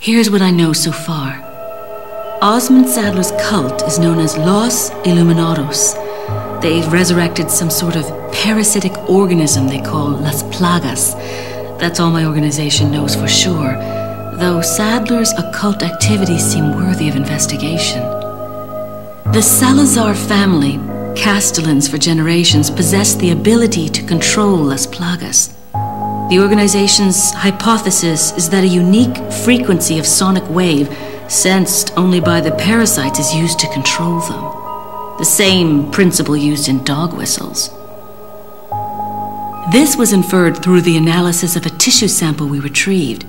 Here's what I know so far. Osmond Sadler's cult is known as Los Illuminados. They've resurrected some sort of parasitic organism they call Las Plagas. That's all my organization knows for sure, though Sadler's occult activities seem worthy of investigation. The Salazar family, Castellans for generations, possessed the ability to control Las Plagas. The organization's hypothesis is that a unique frequency of sonic wave, sensed only by the parasites, is used to control them. The same principle used in dog whistles. This was inferred through the analysis of a tissue sample we retrieved.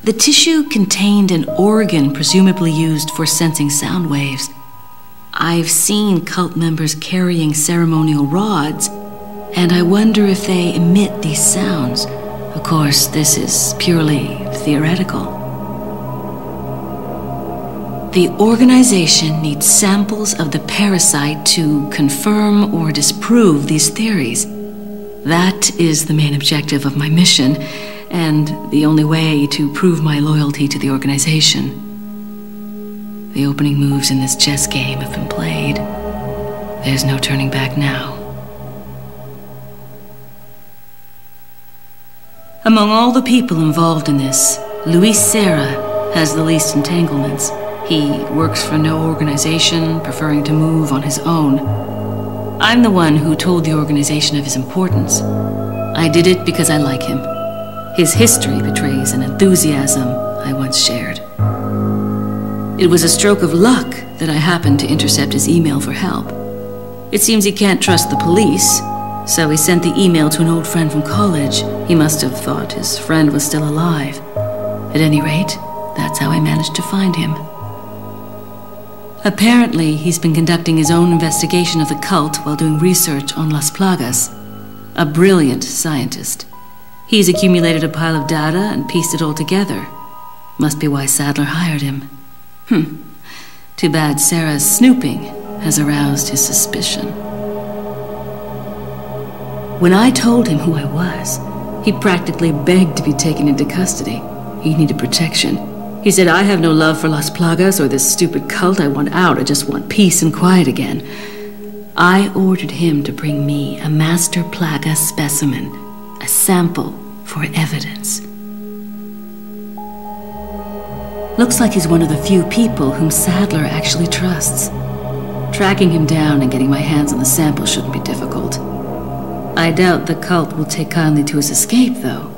The tissue contained an organ presumably used for sensing sound waves. I've seen cult members carrying ceremonial rods, and I wonder if they emit these sounds. Of course, this is purely theoretical. The organization needs samples of the parasite to confirm or disprove these theories. That is the main objective of my mission, and the only way to prove my loyalty to the organization. The opening moves in this chess game have been played. There's no turning back now. Among all the people involved in this, Luis Serra has the least entanglements. He works for no organization, preferring to move on his own. I'm the one who told the organization of his importance. I did it because I like him. His history betrays an enthusiasm I once shared. It was a stroke of luck that I happened to intercept his email for help. It seems he can't trust the police, so he sent the email to an old friend from college. He must have thought his friend was still alive. At any rate, that's how I managed to find him. Apparently, he's been conducting his own investigation of the cult while doing research on Las Plagas. A brilliant scientist. He's accumulated a pile of data and pieced it all together. Must be why Sadler hired him. Too bad Sarah's snooping has aroused his suspicion. When I told him who I was, he practically begged to be taken into custody. He needed protection. He said, I have no love for Las Plagas or this stupid cult. I want out. I just want peace and quiet again. I ordered him to bring me a master plaga specimen, a sample for evidence. Looks like he's one of the few people whom Sadler actually trusts. Tracking him down and getting my hands on the sample shouldn't be difficult. I doubt the cult will take kindly to his escape, though.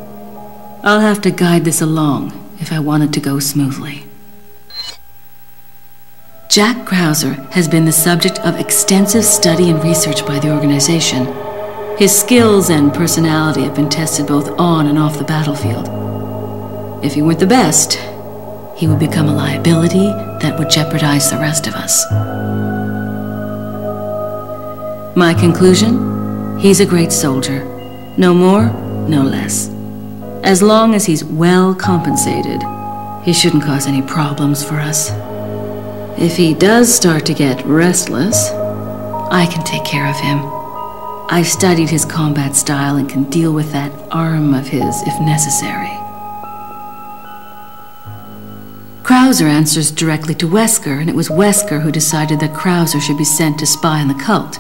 I'll have to guide this along if I want it to go smoothly. Jack Krauser has been the subject of extensive study and research by the organization. His skills and personality have been tested both on and off the battlefield. If he weren't the best, he would become a liability that would jeopardize the rest of us. My conclusion? He's a great soldier. No more, no less. As long as he's well compensated, he shouldn't cause any problems for us. If he does start to get restless, I can take care of him. I've studied his combat style and can deal with that arm of his if necessary. Krauser answers directly to Wesker, and it was Wesker who decided that Krauser should be sent to spy on the cult.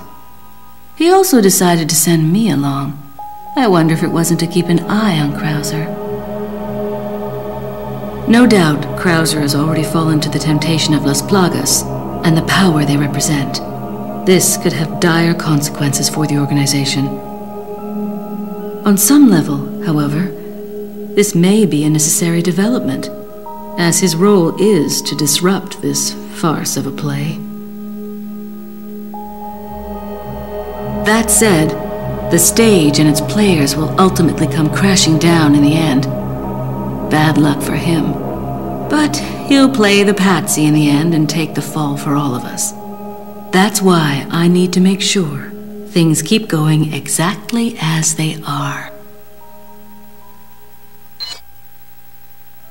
He also decided to send me along. I wonder if it wasn't to keep an eye on Krauser. No doubt, Krauser has already fallen to the temptation of Las Plagas and the power they represent. This could have dire consequences for the organization. On some level, however, this may be a necessary development, as his role is to disrupt this farce of a play. That said, the stage and its players will ultimately come crashing down in the end. Bad luck for him. But he'll play the patsy in the end and take the fall for all of us. That's why I need to make sure things keep going exactly as they are.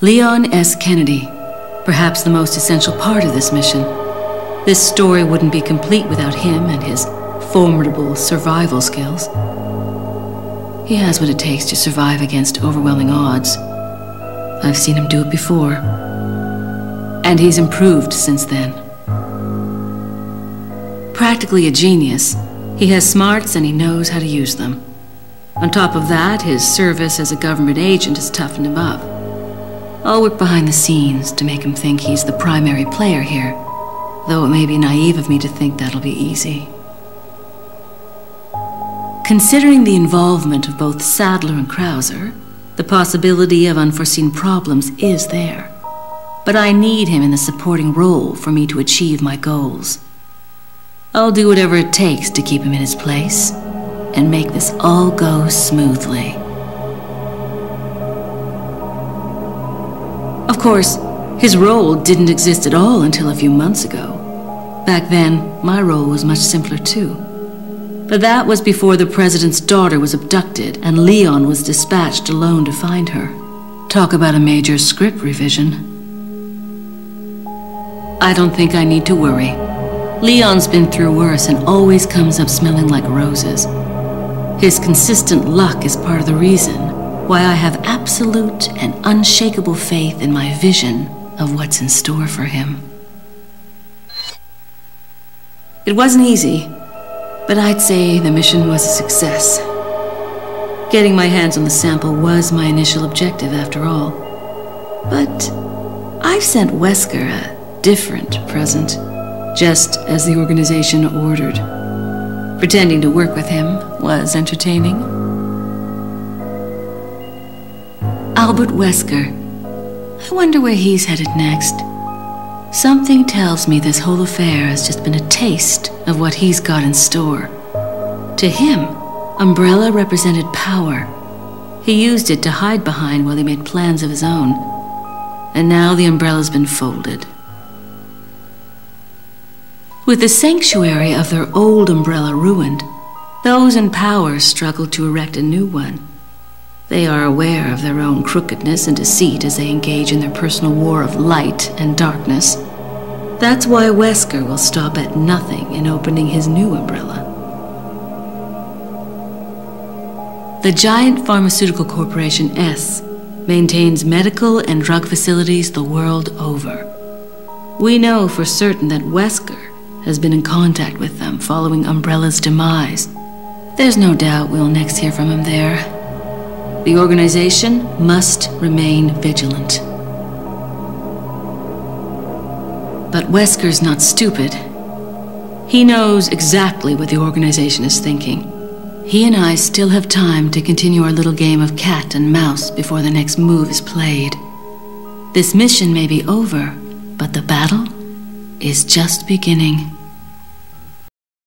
Leon S. Kennedy, perhaps the most essential part of this mission. This story wouldn't be complete without him and his formidable survival skills. He has what it takes to survive against overwhelming odds. I've seen him do it before. And he's improved since then. Practically a genius, he has smarts and he knows how to use them. On top of that, his service as a government agent has toughened him up. I'll work behind the scenes to make him think he's the primary player here, though it may be naive of me to think that'll be easy. Considering the involvement of both Sadler and Krauser, the possibility of unforeseen problems is there. But I need him in the supporting role for me to achieve my goals. I'll do whatever it takes to keep him in his place and make this all go smoothly. Of course, his role didn't exist at all until a few months ago. Back then, my role was much simpler too. But that was before the president's daughter was abducted and Leon was dispatched alone to find her. Talk about a major script revision. I don't think I need to worry. Leon's been through worse and always comes up smelling like roses. His consistent luck is part of the reason why I have absolute and unshakable faith in my vision of what's in store for him. It wasn't easy, but I'd say the mission was a success. Getting my hands on the sample was my initial objective after all. But I've sent Wesker a different present, just as the organization ordered. Pretending to work with him was entertaining. Albert Wesker. I wonder where he's headed next. Something tells me this whole affair has just been a taste of what he's got in store. To him, Umbrella represented power. He used it to hide behind while he made plans of his own. And now the Umbrella's been folded. With the sanctuary of their old Umbrella ruined, those in power struggle to erect a new one. They are aware of their own crookedness and deceit as they engage in their personal war of light and darkness. That's why Wesker will stop at nothing in opening his new Umbrella. The giant pharmaceutical corporation S maintains medical and drug facilities the world over. We know for certain that Wesker has been in contact with them following Umbrella's demise. There's no doubt we'll next hear from him there. The organization must remain vigilant. But Wesker's not stupid. He knows exactly what the organization is thinking. He and I still have time to continue our little game of cat and mouse before the next move is played. This mission may be over, but the battle is just beginning.